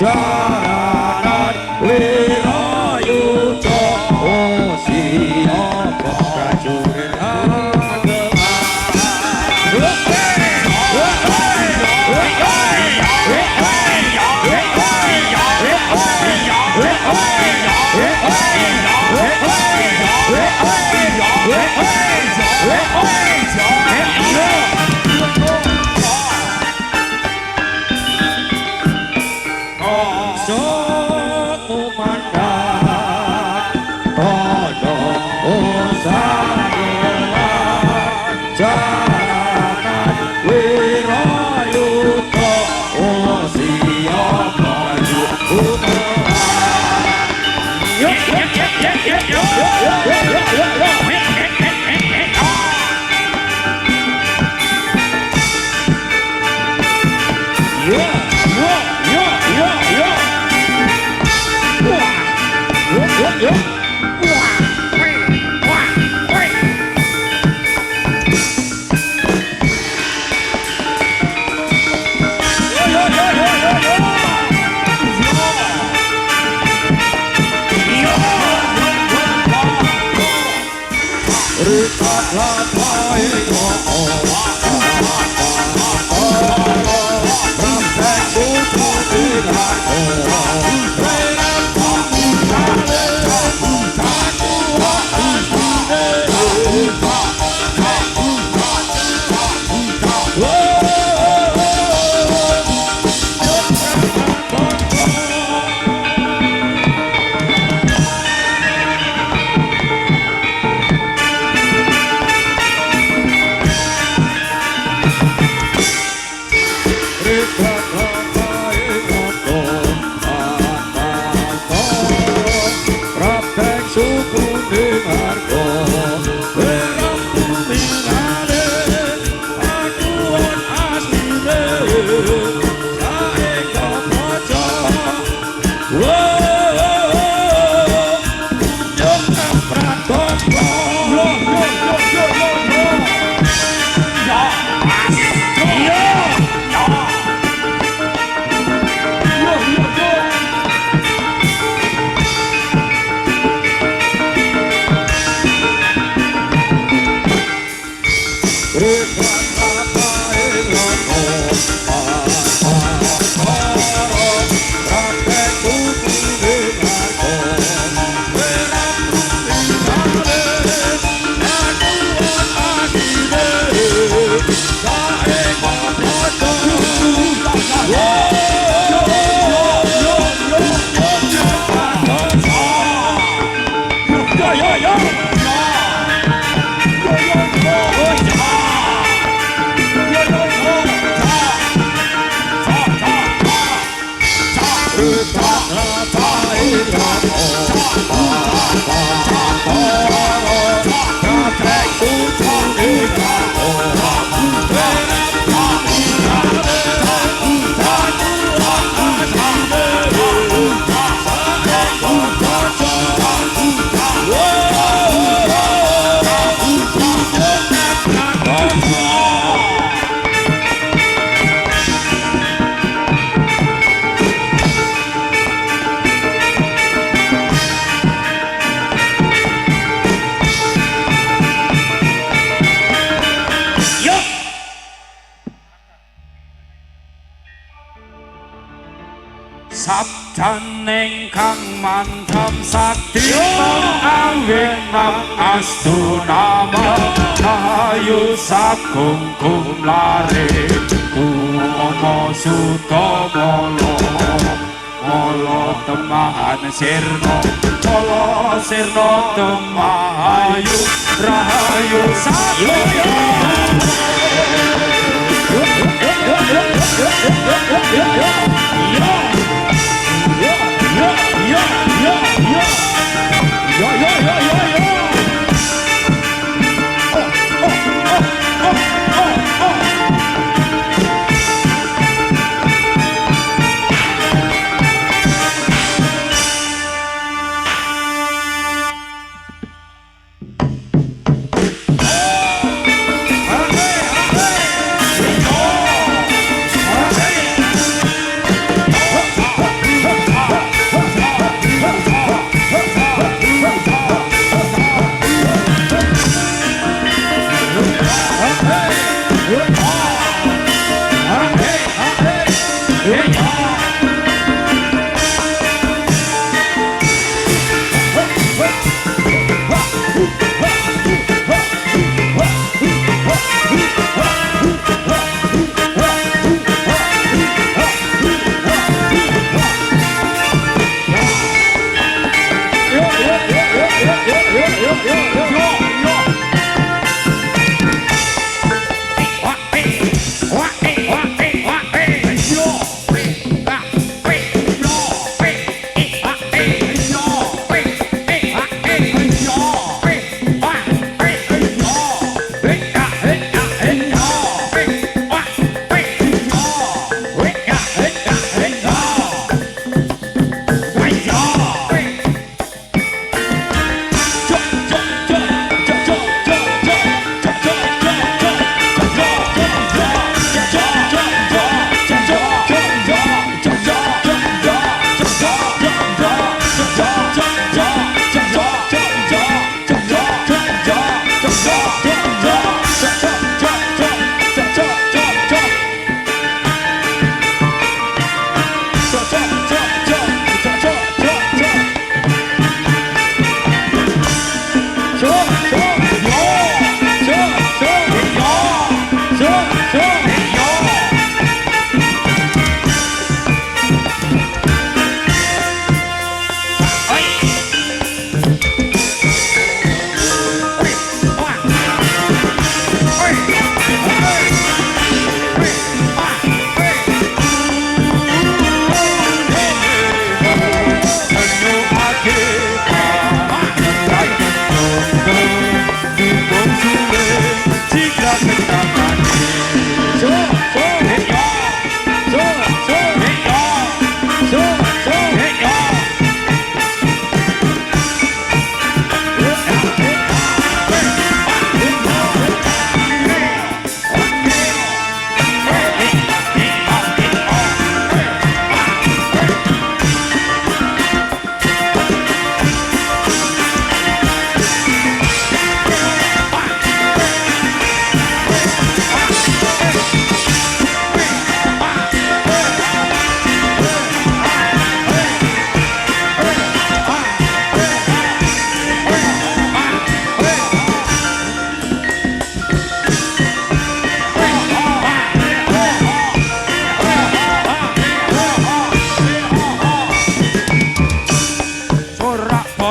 jalanan wirayuda siapa prajurit Sabdaning kang mantap sakti awing nam astu nama Rahayu sakungkum lare Umomo suto molo Molo temahan sirno Molo sirno temahayu Rahayu sakungkum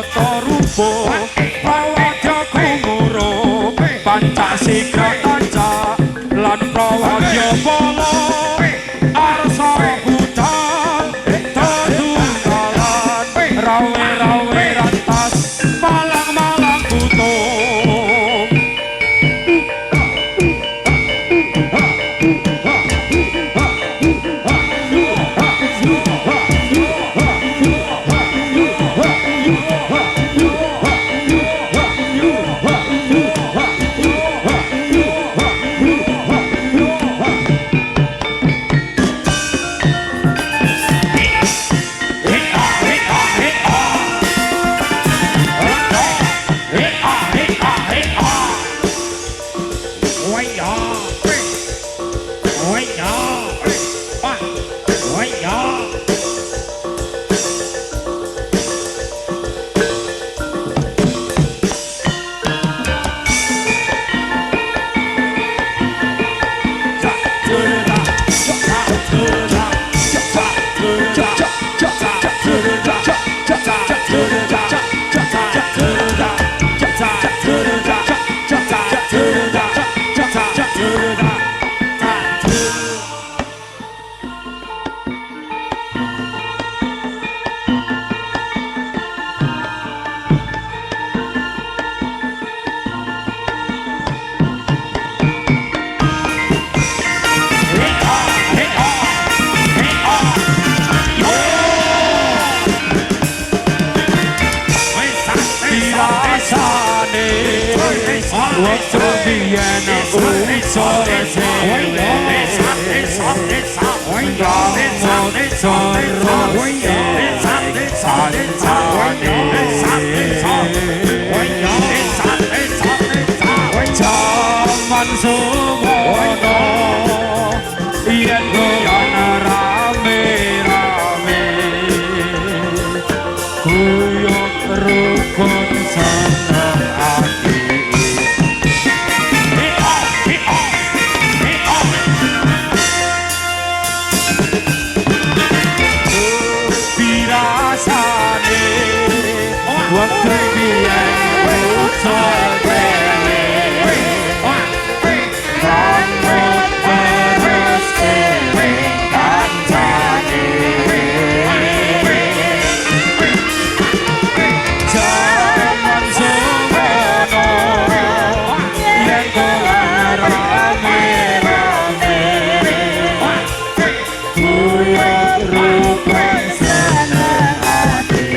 tata rupa prawadya kumuro pancasila kanca lan prawadya pala arsa budal tetunggalan rawe-rawe rantas malang-malang butuh waktu biyen aku sore dhewe jaman semono yen goyan rame-rame kuyuk rukun seneng ati waktu biyen ucap dhewe rambut terus dhewe kancane jaman semono yen dolan rame-rame kuyuk rukun seneng ati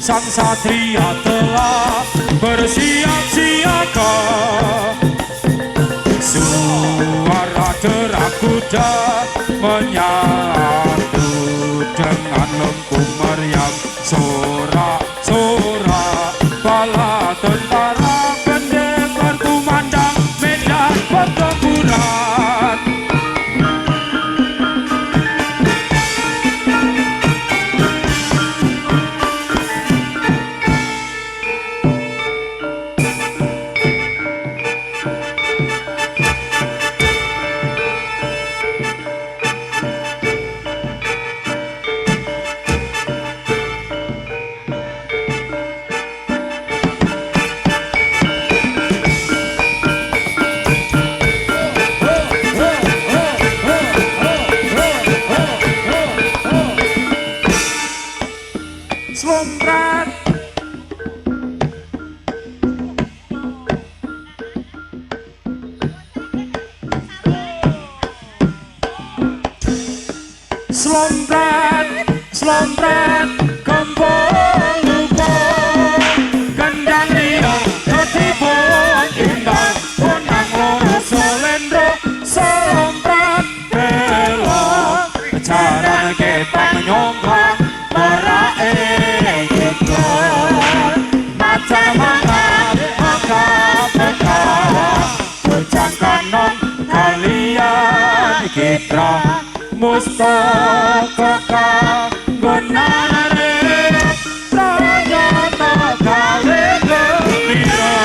sang satria telah bersiap siaga. Suara derap kuda menyatu dengan lengkung meriam, sorak-sorak bala tentara pendekar kumandang medan pertempuran. Slomprat Slomprat, slomprat kembang lupa kendang liang ketibun indang konang loro solendro slomprat belok cara kita menyongkang merae kanon kalian kita mustaka gunare ternyata kali gembira.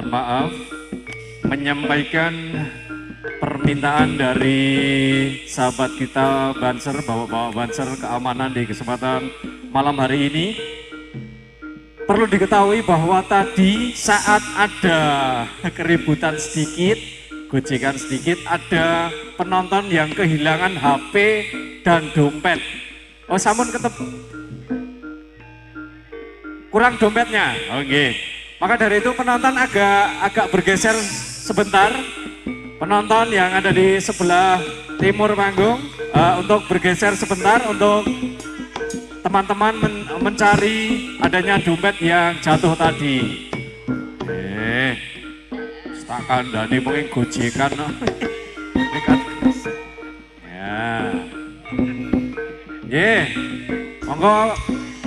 mohon maaf menyampaikan permintaan dari sahabat kita Banser, bawa Banser keamanan di kesempatan malam hari ini. Perlu diketahui bahwa tadi saat ada keributan sedikit, gojekan sedikit, ada penonton yang kehilangan HP dan dompet. Oh, sampun kurang dompetnya. Oke. Maka dari itu penonton agak bergeser sebentar. Penonton yang ada di sebelah timur panggung untuk bergeser sebentar untuk teman-teman mencari adanya dompet yang jatuh tadi. Tak kandani mungkin gojekan. Ya. Monggo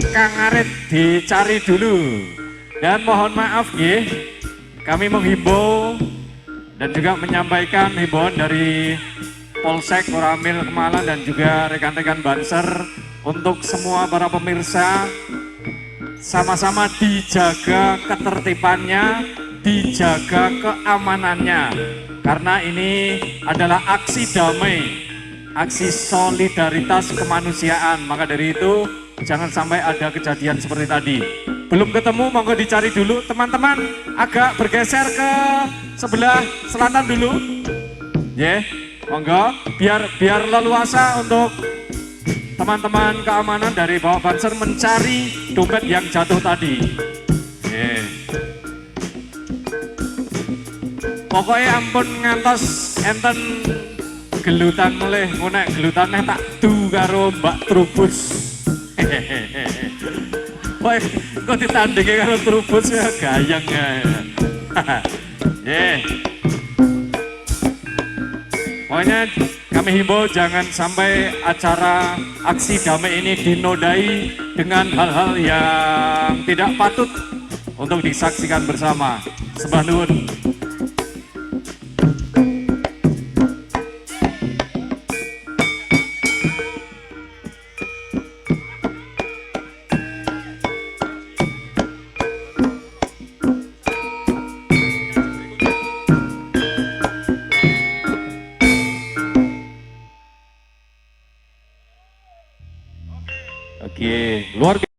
Kang Arit dicari dulu. Dan mohon maaf nggih, kami menghimbau dan juga menyampaikan himbauan dari Polsek Koramil Kemalang dan juga rekan-rekan Banser untuk semua para pemirsa sama-sama dijaga ketertibannya, dijaga keamanannya, karena ini adalah aksi damai, aksi solidaritas kemanusiaan. Maka dari itu jangan sampai ada kejadian seperti tadi. Belum ketemu, monggo dicari dulu. Teman-teman agak bergeser ke sebelah selatan dulu. Ya, monggo biar leluasa untuk teman-teman keamanan dari Bapak Banser mencari dompet yang jatuh tadi. Pokoknya ampun ngantos enten gelutan mulai ngonek gelutannya tak du karo Mbak Trubus. Woi, kok ditandingi karo Trubus ya gayang ya. Pokoknya kami himbau jangan sampai acara aksi damai ini dinodai dengan hal-hal yang tidak patut untuk disaksikan bersama. Sembah nuwun. Oke, luar biasa.